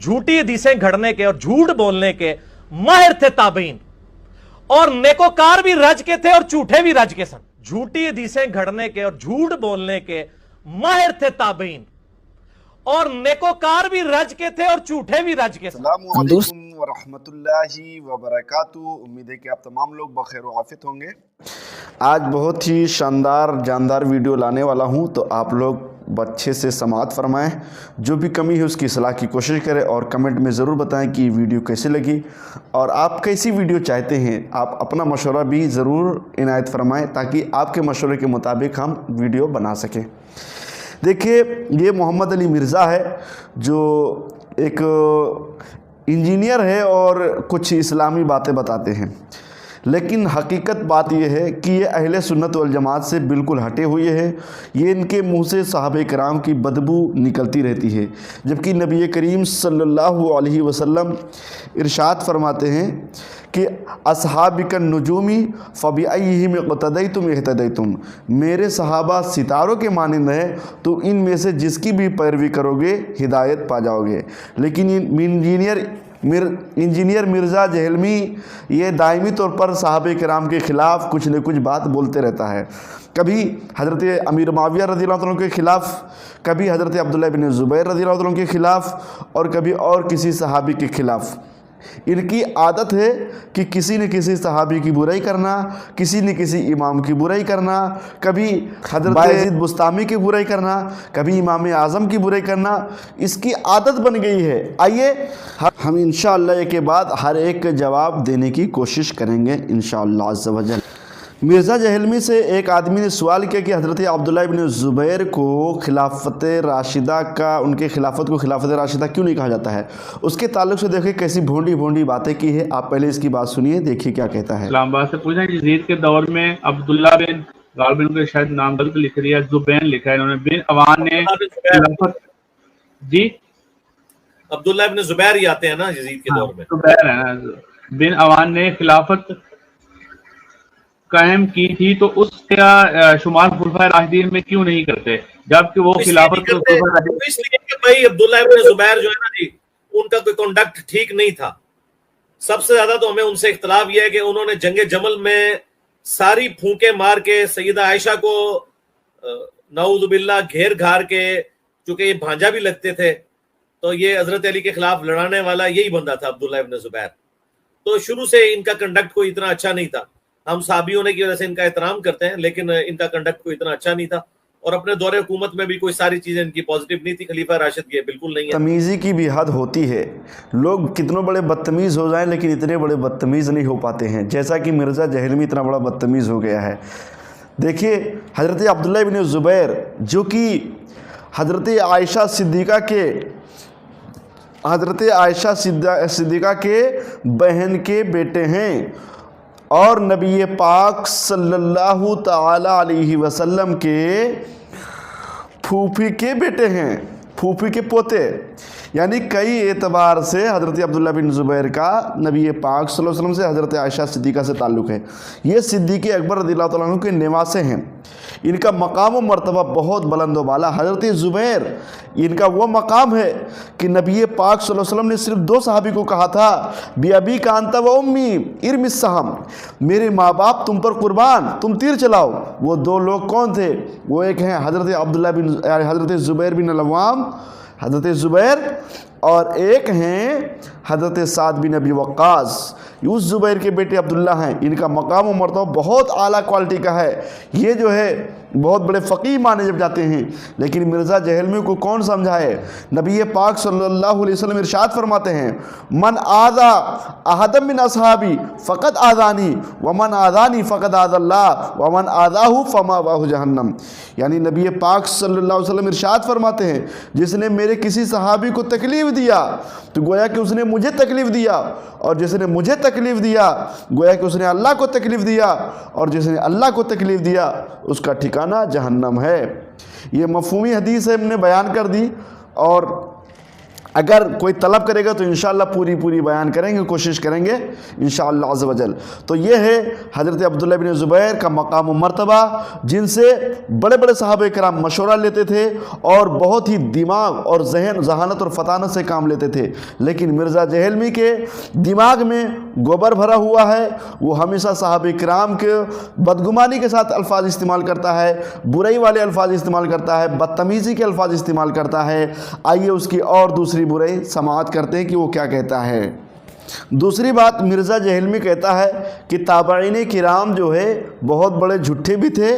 झूठी हदीसें घड़ने के और झूठ बोलने के माहिर थे ताबीन, और नेकोकार भी रज के थे और झूठे भी रज के सन। झूठी हदीसें घड़ने के और झूठ बोलने के माहिर थे ताबीन, और नेकोकार भी रज के थे और झूठे भी रज के सन। अस्सलामु अलैकुम व रहमतुल्लाहि व बरकातुहू। उम्मीद है कि आप तमाम लोग बखैर व आफियत होंगे। आज बहुत ही शानदार जानदार वीडियो लाने वाला हूं, तो आप लोग अच्छे से समाअत फरमाएं। जो भी कमी है उसकी इस्लाह की कोशिश करें और कमेंट में ज़रूर बताएं कि वीडियो कैसे लगी और आप कैसी वीडियो चाहते हैं। आप अपना मशवरा भी ज़रूर इनायत फरमाएं ताकि आपके मशवरे के मुताबिक हम वीडियो बना सकें। देखिए, ये मोहम्मद अली मिर्ज़ा है जो एक इंजीनियर है और कुछ इस्लामी बातें बताते हैं, लेकिन हकीकत बात यह है कि ये अहले सुन्नत वल जमात से बिल्कुल हटे हुए हैं। ये इनके मुंह से सहाबे कराम की बदबू निकलती रहती है, जबकि नबी करीम सल्लल्लाहु अलैहि वसल्लम इरशाद फरमाते हैं कि अस्हाबिकन नुजूमी फ़बिअय्यिहिम इक़्तदैतुम इह्तदैतुम। मेरे सहाबा सितारों के मानंद हैं, तो इनमें से जिसकी भी पैरवी करोगे हिदायत पा जाओगे। लेकिन इंजीनियर मिर्ज़ा जहलमी ये दायमी तौर पर सहाबे किराम के ख़िलाफ़ कुछ न कुछ बात बोलते रहता है। कभी हज़रत अमीर मुआविया रज़ियल्लाहु अन्हु के ख़िलाफ़, कभी हज़रत अब्दुल्लाह बिन ज़ुबैर रज़ियल्लाहु अन्हु के ख़िलाफ़, और कभी और किसी सहाबी के ख़िलाफ़। इनकी आदत है कि किसी न किसी सहाबी की बुराई करना, किसी न किसी इमाम की बुराई करना, कभी हज़रत बायज़ीद बुस्तामी की बुराई करना, कभी इमाम आज़म की बुराई करना। इसकी आदत बन गई है। आइए हम इंशाअल्लाह एक के बाद हर एक का जवाब देने की कोशिश करेंगे इंशाअल्लाह अज़्ज़ व जल। मिर्ज़ा जहलमी से एक आदमी ने सवाल किया कि हज़रत अब्दुल्लाह बिन ज़ुबैर को खिलाफत राशिदा का, उनके खिलाफत को खिलाफत राशिदा क्यों नहीं कहा जाता है। उसके ताल्लुक से देखिए कैसी भोंडी बातें की है। आप पहले इसकी बात सुनिए, देखिए क्या कहता है। इस्लामाबाद से पूछा कि यजीद के दौर में अब्दुल्ला बिन गालिब के शायद नाम गलत लिख दिया, जुबैन लिखा है इन्होंने। बिन अवान ने खिलाफत, जी अब्दुल्लाह बिन ज़ुबैर ही आते हैं ना यजीद के दौर में। जुबैर है ना। बिन अवान ने खिलाफत कायम की थी, तो उसका शुमार खुलफाए राशिदीन में क्यों नहीं करते, जबकि वो खिलाफत इसलिए कि भाई अब्दुल्लाह इब्न ज़ुबैर जो है ना जी, उनका कोई कंडक्ट ठीक नहीं था। सबसे ज्यादा तो हमें उनसे इख्तलाफ यह है कि उन्होंने जंगे जमल में सारी फूंके मार के सैयदा आयशा को नऊज़ बिल्लाह घेर घार के, चूंकि ये भांजा भी लगते थे, तो ये हजरत अली के खिलाफ लड़ाने वाला यही बंदा था अब्दुल्लाह इब्न ज़ुबैर। तो शुरू से इनका कंडक्ट कोई इतना अच्छा नहीं था। हम साहबी होने की वजह से इनका एहतराम करते हैं, लेकिन इनका कंडक्ट कोई इतना अच्छा नहीं था। और अपने दौरे हुकूमत में भी कोई सारी चीजें इनकी पॉजिटिव नहीं थी। खलीफा राशिद की बिल्कुल नहीं है। तमीज़ी की भी हद होती है। लोग कितने बड़े बदतमीज़ हो जाएं, लेकिन इतने बड़े बदतमीज़ नहीं हो पाते हैं, जैसा कि मिर्ज़ा जहलमी इतना बड़ा बदतमीज़ हो गया है। देखिए, हज़रत अब्दुल्लाह बिन ज़ुबैर जो कि हज़रत आयशा सिद्दीक़ा के बहन के बेटे हैं और नबी पाक सल्लल्लाहु ताला अलैहि वसल्लम के फूफी के बेटे हैं, फूफी के पोते। यानी कई एतबार से हज़रत अब्दुल्लाह बिन ज़ुबैर का नबी पाक सल्लल्लाहु अलैहि वसल्लम से हज़रत आयशा सिद्दीक़ा से ताल्लुक़ है। ये सिद्दीक़ अकबर रज़ियल्लाहु तआला अन्हु के निवासे हैं। इनका मकाम व मर्तबा बहुत बुलंद व बाला। हज़रत ज़ुबैर, इनका वो मकाम है कि नबी पाक सल्लल्लाहु अलैहि वसल्लम ने सिर्फ दो सहाबी को कहा था, बिअबी का अंत व उम्मी इरमिस सहम, मेरे माँ बाप तुम पर कुर्बान, तुम तीर चलाओ। वो दो लोग कौन थे? वो एक हैं हज़रत ज़ुबैर बिन अल-अव्वाम, हज़रत ज़ुबैर, और एक हैं हज़रत साद बिन अबी वक्कास। उस ज़ुबैर के बेटे अब्दुल्ला हैं। इनका मकाम व मर्तबा बहुत आला क्वालिटी का है। ये जो है बहुत बड़े फ़कीह माने जब जाते हैं, लेकिन मिर्ज़ा जहलमी को कौन समझाए। नबी पाक सल्लल्लाहु अलैहि वसल्लम इरशाद फरमाते हैं, मन आज़ा अहदम मिन असहाबी फ़क़द आज़ानी व मन आज़ानी फ़क़द आज़ल्लाह व मन आज़ाहु फ़मावाहु जहन्नम। यानी नबी पाक सल्लल्लाहु अलैहि वसल्लम इरशाद फरमाते हैं, जिसने मेरे किसी सहाबी को तकलीफ़ दिया तो गोया कि उसने मुझे तकलीफ़ दिया, और जिसने मुझे तकलीफ़ दिया गोया कि उसने अल्लाह को तकलीफ़ दिया, और जिसने अल्लाह को तकलीफ़ दिया उसका ठिकाना जहन्नम है। ये मफ़हूमी हदीस है, हमने बयान कर दी। और अगर कोई तलब करेगा तो इंशाअल्लाह पूरी पूरी बयान करेंगे, कोशिश करेंगे इंशाअल्लाह अज़्ज़ व जल। तो ये है हज़रत अब्दुल्ला बिन ज़ुबैर का मकाम व मर्तबा, जिनसे बड़े बड़े सहाबा किराम मशवरा लेते थे और बहुत ही दिमाग और जहानत और फतानत से काम लेते थे। लेकिन मिर्ज़ा जहलमी के दिमाग में गोबर भरा हुआ है, वो हमेशा सहाबा किराम के बदगुमानी के साथ अल्फाज इस्तेमाल करता है, बुराई वाले अल्फाज इस्तेमाल करता है, बदतमीज़ी के अल्फाज इस्तेमाल करता है। आइए उसकी और दूसरी बुराई समाअत करते हैं कि वो क्या कहता है। दूसरी बात, मिर्ज़ा जहलमी कहता है कि ताबईन किराम जो है बहुत बड़े झूठे भी थे,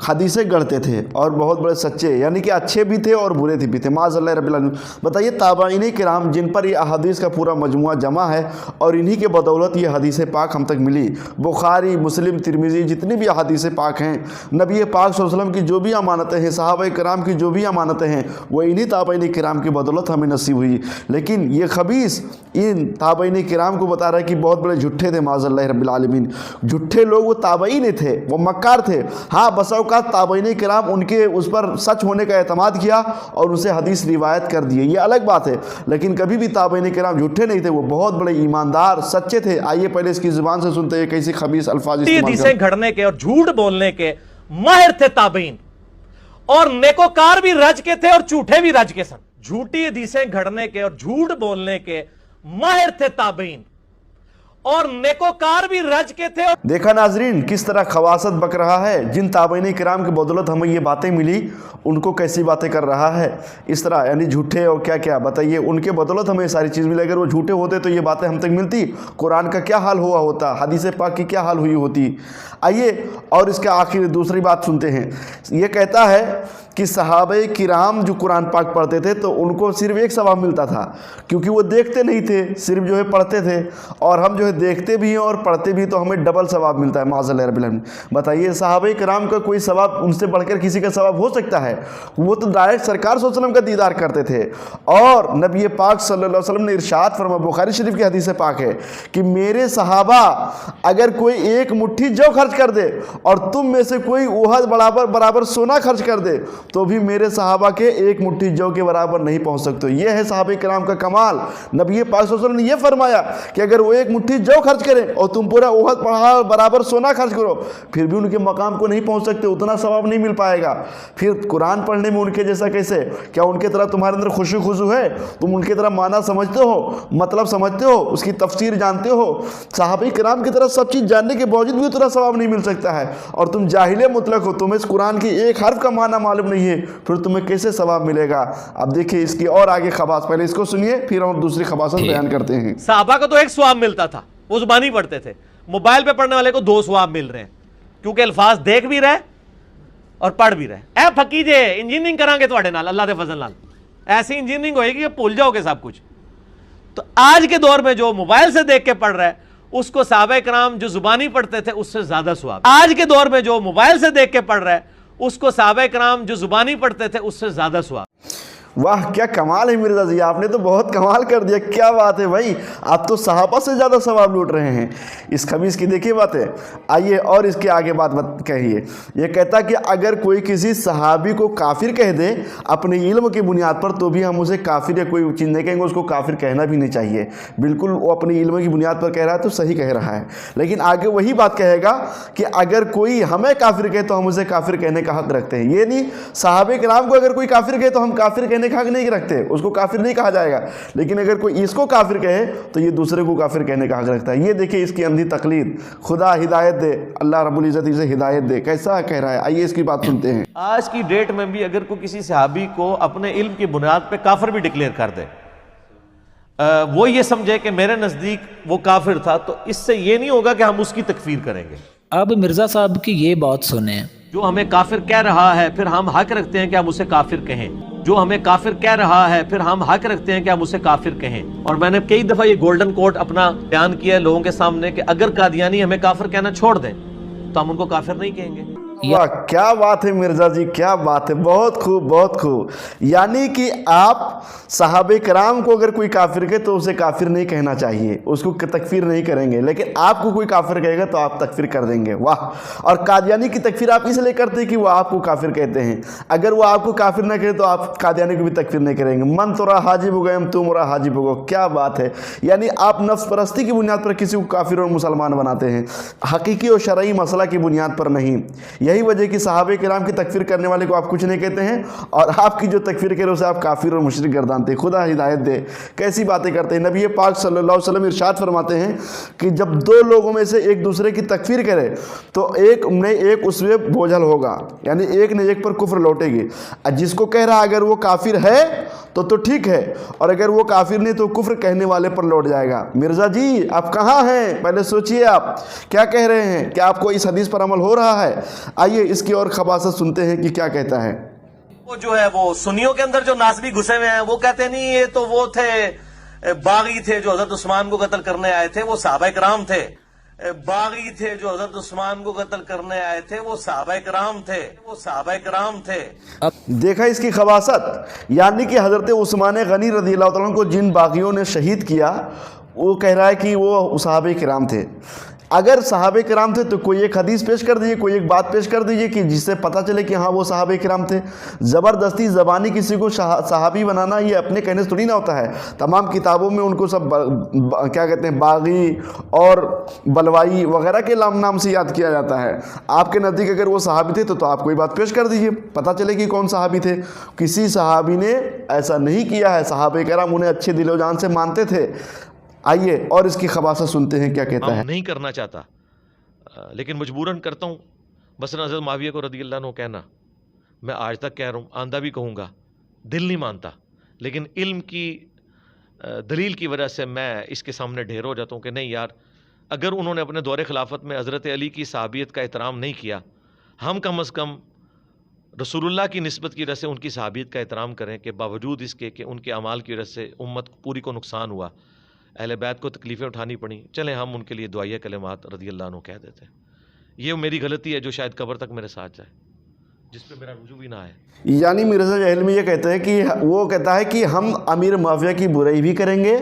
हदीसें गढ़ते थे, और बहुत बड़े सच्चे, यानी कि अच्छे भी थे और बुरे भी थे। माज़अल्लाह रब्बिल आलमीन। बताइए, ताबईन किराम जिन पर ये अहादीस का पूरा मजमुआ जमा है और इन्हीं के बदौलत ये हदीस पाक हम तक मिली। बुखारी, मुस्लिम, तिरमिज़ी, जितनी भी हदीस पाक हैं, नबी पाक सल्लल्लाहु अलैहि वसल्लम की जो भी अमानतें हैं, सहाबा किराम की जो भी अमानतें हैं, वो इन्हीं ताबईन किराम की बदौलत हमें नसीब हुई। लेकिन ये खबीस इन ताबईन किराम को बता रहा है कि बहुत बड़े झूठे थे। माज़अल्लाह रब्बिल आलमीन। झूठे लोग वो ताबईन थे, वो मक्कार थे। हाँ, बसा औक़ात ताबईन किराम उनके उस पर सच होने का एतमाद किया और उनसे हदीस रिवायत कर दिए, ये अलग बात है। लेकिन कभी भी ताबईन किराम झूठे नहीं थे, वो बहुत बड़े ईमानदार सच्चे थे। आइए पहले इसकी ज़ुबान से सुनते हैं कैसी खबीस अल्फाज हदीसें घड़ने के और झूठ बोलने के माहिर थे ताबईन, और नेकोकार भी रज के थे और झूठे भी रज के सन। झूठी हदीसें घड़ने के और झूठ बोलने के माहिर थे ताबईन, और नेकोकार भी रज के थे। देखा नाजरीन किस तरह खवासत बक रहा है। जिन ताबईन किराम की बदौलत हमें ये बातें मिली, उनको कैसी बातें कर रहा है इस तरह, यानी झूठे और क्या क्या। बताइए, उनके बदौलत हमें सारी चीज़ मिली। अगर वो झूठे होते तो ये बातें हम तक मिलती? कुरान का क्या हाल हुआ होता, हदीस पाक की क्या हाल हुई होती। आइए और इसका आखिर दूसरी बात सुनते हैं। ये कहता है कि सहाबे किराम जो कुरान पाक पढ़ते थे तो उनको सिर्फ एक सवाब मिलता था, क्योंकि वो देखते नहीं थे, सिर्फ जो है पढ़ते थे। और हम जो है देखते भी हैं और पढ़ते भी, तो हमें डबल सवाब मिलता है। माज़अल्लाह रब्बिल आलमीन। बताइए, सहाबे किराम का कोई सवाब उनसे बढ़कर किसी का सवाब हो सकता है? वो तो डायरेक्ट सरकार सल्लल्लाहु अलैहि वसल्लम का दीदार करते थे। और नबी पाक सल्लल्लाहु अलैहि वसल्लम ने इरशाद फरमा, बुखारी शरीफ की हदीस पाक है कि मेरे सहाबा अगर कोई एक मुट्ठी जौ खर्च कर दे और तुम में से कोई उहद बराबर सोना खर्च कर दे, तो भी मेरे सहाबा के एक मुट्ठी जौ के बराबर नहीं पहुंच सकते। ये है सहाबे किराम का कमाल। नबी पाक सल्लल्लाहु अलैहि वसल्लम ने यह फरमाया कि अगर वो एक मुट्ठी जौ खर्च करें और तुम पूरा उहद पहाड़ बराबर सोना खर्च करो, फिर भी उनके मकाम को नहीं पहुंच सकते, उतना सवाब नहीं मिल पाएगा। फिर कुरान पढ़ने में उनके जैसा कैसे? क्या उनके तरह तुम्हारे अंदर खुशी खुशू है? तुम उनके तरह माना समझते हो, मतलब समझते हो, उसकी तफसीर जानते हो? सहाबे किराम की तरह सब चीज़ जानने के बावजूद भी उतना सवाब नहीं मिल सकता है। और तुम जाहिले मुतलक हो, तुम्हें इस कुरान की एक हर्फ का माना मालूम नहीं है, फिर तुम्हें कैसे सवाब मिलेगा? अब देखिए इसकी और आगे खबास, पहले इसको सुनिए फिर हम दूसरी खबासत बयान करते हैं। सहाबा को तो एक सवाब मिलता था, वो जुबानी पढ़ते थे। मोबाइल पे पढ़ने वाले को दो सवाब मिल रहे हैं, क्योंकि अल्फाज देख भी रहे और पढ़ भी रहे। ए फकीजे इंजीनियरिंग करांगे तुहाडे नाल, अल्लाह दे फजल नाल ऐसी इंजीनियरिंग होएगी कि भूल जाओगे सब कुछ। तो आज के दौर में जो मोबाइल से देख के पढ़ रहा है, उसको सहाबा किराम जो जुबानी पढ़ते थे उससे ज्यादा सवाब। आज के दौर में जो मोबाइल से देख के पढ़ रहा है, उसको सहाबा किराम जो जुबानी पढ़ते थे उससे ज्यादा सवाब। वाह, क्या कमाल है मिर्ज़ा जी, आपने तो बहुत कमाल कर दिया। क्या बात है भाई, आप तो सहाबा से ज़्यादा सवाब लूट रहे हैं। इस खबीस की देखिए बातें। आइए और इसके आगे बात कहिए। ये कहता कि अगर कोई किसी सहाबी को काफिर कह दे अपने इल्म की बुनियाद पर, तो भी हम उसे काफिर या कोई चीज़ नहीं कहेंगे, उसको काफिर कहना भी नहीं चाहिए। बिल्कुल वो अपनी इल्म की बुनियाद पर कह रहा है तो सही कह रहा है। लेकिन आगे वही बात कहेगा कि अगर कोई हमें काफिर कहे तो हम उसे काफिर कहने का हक रखते हैं। ये नहीं, सहाबे किराम को अगर कोई काफिर कहे तो हम काफिर कहने का हक नहीं रखते, उसको काफिर नहीं कहा जाएगा। लेकिन अगर कोई इसको काफिर कहे तो ये दूसरे को काफिर कहने का हक रखता है। ये देखिए इसकी अंधी तकलीद। खुदा हिदायत दे, अल्लाह रब्बुल इज़्ज़त इसे हिदायत दे, कैसा कह रहा है। आइए इसकी बात सुनते हैं। आज की डेट में भी अगर कोई किसी सहाबी को अपने इल्म की बुनियाद पे काफिर भी डिक्लेयर कर दे, वो ये समझे कि मेरे नजदीक वो काफिर था, तो इससे ये नहीं होगा कि हम उसकी तकफीर करेंगे। अब मिर्ज़ा साहब की ये बात सुने, जो हमें काफिर कह रहा है फिर हम हक रखते हैं कि हम उसे काफिर कहें। जो हमें काफिर कह रहा है फिर हम हक रखते हैं कि हम उसे काफिर कहें। और मैंने कई दफा ये गोल्डन कोड अपना बयान किया है लोगों के सामने कि अगर कादियानी हमें काफिर कहना छोड़ दें तो हम उनको काफिर नहीं कहेंगे। वाह क्या बात है मिर्ज़ा जी, क्या बात है, बहुत खूब बहुत खूब। यानी कि आप सहाबे कराम को अगर कोई काफिर कहे तो उसे काफिर नहीं कहना चाहिए, उसको तकफीर नहीं करेंगे, लेकिन आपको कोई काफिर कहेगा तो आप तकफीर कर देंगे। वाह। और कादियानी की तकफीर आप इसलिए करते हैं कि वो आपको काफिर कहते हैं, अगर वो आपको काफिर ना कहे तो आप कादियानी को भी तकफीर नहीं करेंगे। मन तोरा हाजिब हो गए, हम तुमरा हाजिब हो गए। क्या बात है, यानी आप नफ्स परस्ती की बुनियाद पर किसी को काफिर और मुसलमान बनाते हैं, हकीकी और शरई मसला की बुनियाद पर नहीं। यही वजह कि सहाबे किराम की तकफीर करने वाले को आप कुछ नहीं कहते हैं, और आपकी जो तकफीर करे उसे आप काफिर और मुशरिक गर्दानते हैं। खुदा हिदायत दे, कैसी बातें करते हैं। नबी पाक सल्लल्लाहु अलैहि वसल्लम इरशाद फरमाते हैं कि जब दो लोगों में से एक दूसरे की तकफीर करे तो एक ने एक उस पे बोझल होगा, यानी एक ने एक पर कुफ्र लौटेगी। जिसको कह रहा अगर वो काफिर है तो ठीक है, और अगर वो काफिर नहीं तो कुफ्र कहने वाले पर लौट जाएगा। मिर्ज़ा जी आप कहाँ हैं, पहले सोचिए आप क्या कह रहे हैं, क्या आपको इस हदीस पर अमल हो रहा है? आइए इसकी और खबासत सुनते हैं कि क्या कहता है। वो जो है वो सुन्नियों के अंदर जो नासबी घुसे हुए हैं वो कहते नहीं ये तो वो थे बागी थे जो हजरत उस्मान को कत्ल करने आए थे, वो सहाबा किराम थे। बागी थे जो हजरत उस्मान को कत्ल करने आए थे, वो सहाबा किराम थे, वो सहाबा किराम थे। देखा इसकी खबासत, यानी कि हजरत उस्मान गनी रज़ी अल्लाह तआला को जिन बागियों ने शहीद किया वो कह रहा है कि वो सहाबे किराम थे। अगर सहाबे किराम थे तो कोई एक हदीस पेश कर दीजिए, कोई एक बात पेश कर दीजिए कि जिससे पता चले कि हाँ वो सहाबे किराम थे। ज़बरदस्ती ज़बानी किसी को सहाबी बनाना ये अपने कहने से थोड़ी ना होता है। तमाम किताबों में उनको सब क्या कहते हैं बागी और बलवाई वगैरह के नाम से याद किया जाता है। आपके नज़दीक अगर वो सहाबी थे तो आप कोई बात पेश कर दीजिए, पता चले कि कौन सहाबी थे। किसी सहाबी ने ऐसा नहीं किया है, सहाबे किराम उन्हें अच्छे दिलो जान से मानते थे। आइए और इसकी खबासा सुनते हैं क्या कहता है। नहीं करना चाहता लेकिन मजबूरन करता हूँ। बस हज़रत मुआविया को रज़ी अल्लाह अन्हु कहना मैं आज तक कह रहा हूँ, आंदा भी कहूँगा, दिल नहीं मानता, लेकिन इल्म की दलील की वजह से मैं इसके सामने ढेर हो जाता हूँ कि नहीं यार, अगर उन्होंने अपने दौरे खिलाफत में हज़रत अली की सहाबियत का एहतराम नहीं किया, हम कम अज़ कम रसूलुल्लाह की निस्बत की वजह से उनकी सहाबियत का एहतराम करें कि बावजूद इसके कि उनके अमाल की वजह से उम्मत पूरी को नुकसान हुआ, अहले बैत को तकलीफ़ें उठानी पड़ी, चलें हम उनके लिए दुआए कलिमात रज़ी अल्लाह अन्हु कह देते हैं। ये मेरी गलती है जो शायद कब्र तक मेरे साथ जाए, जिस पे मेरा रुजू भी ना आए। यानी मिर्ज़ा जहलमी ये कहते हैं कि वो कहता है कि हम अमीर मुआविया की बुराई भी करेंगे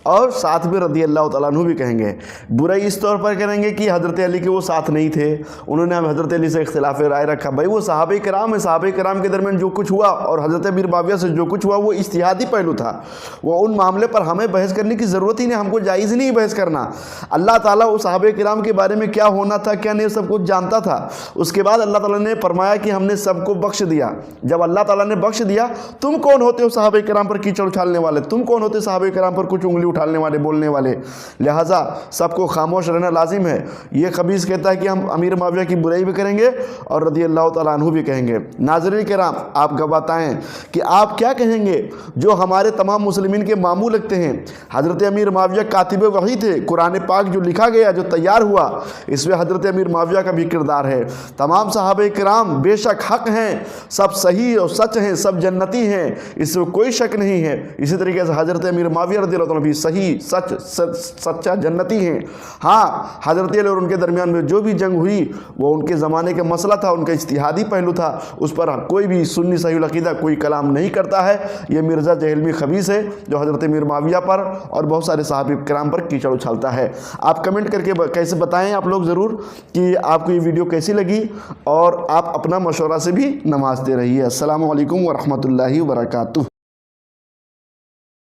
और साथ में रज़ी अल्लाह तआला अन्हु भी कहेंगे। बुराई इस तौर पर करेंगे कि हज़रत अली के वो साथ नहीं थे, उन्होंने हम हज़रत अली से इख्तिलाफ राय रखा। भाई वो सहाबे किराम है, सहाबे किराम के दरमियान जो कुछ हुआ और हज़रत अमीर मुआविया से जो कुछ हुआ वो इज्तिहादी पहलू था। वो उन मामले पर हमें बहस करने की ज़रूरत ही नहीं, हमको जायज़ नहीं बहस करना। अल्लाह ताला उस सहाबे किराम के बारे में क्या होना था क्या नहीं सब कुछ जानता था। उसके बाद अल्लाह ताला ने फरमाया कि हमने सबको बख्श दिया। जब अल्लाह ताला ने बख्श दिया, तुम कौन होते हो सहाबे किराम पर कीचड़ उछालने वाले, तुम कौन होते सहाबे किराम पर कुछ उंगली उठाने वाले, बोलने वाले। लिहाजा सबको खामोश रहना लाजिम है। ये खबीस कहता है कि हम अमीर मुआविया की बुराई भी करेंगे और रज़ी अल्लाह तआला अन्हु भी कहेंगे। नाज़रीन किराम आप बताएं कि आप क्या कहेंगे जो हमारे तमाम मुस्लिमीन के मामू लगते हैं। हज़रत अमीर मुआविया कातिब वही थे, कुरान पाक जो लिखा गया जो तैयार हुआ इसमें हज़रत अमीर मुआविया का भी किरदार है। तमाम सहाबे किराम बेशक हक हैं, सब सही और सच हैं, सब जन्नती हैं, इसमें कोई शक नहीं है। इसी तरीके से हज़रत अमीर मुआविया रज़ियल्लाहु अन्हु भी सही सच सच्चा जन्नती हैं। हाँ, हज़रत अली और उनके दरमियान में जो भी जंग हुई वो उनके ज़माने का मसला था, उनका इज्तिहादी पहलू था, उस पर कोई भी सुन्नी सही अक़ीदा कोई कलाम नहीं करता है। ये मिर्ज़ा जहलमी खबीस है जो हज़रत अमीर मुआविया पर और बहुत सारे सहाबा किराम पर कीचड़ उछालता है। आप कमेंट करके कैसे बताएं आप लोग ज़रूर कि आपको ये वीडियो कैसी लगी, और आप अपना मशवरा से भी नमाज दे रही है। अस्सलामु अलैकुम व रहमतुल्लाहि व बरकातुहू।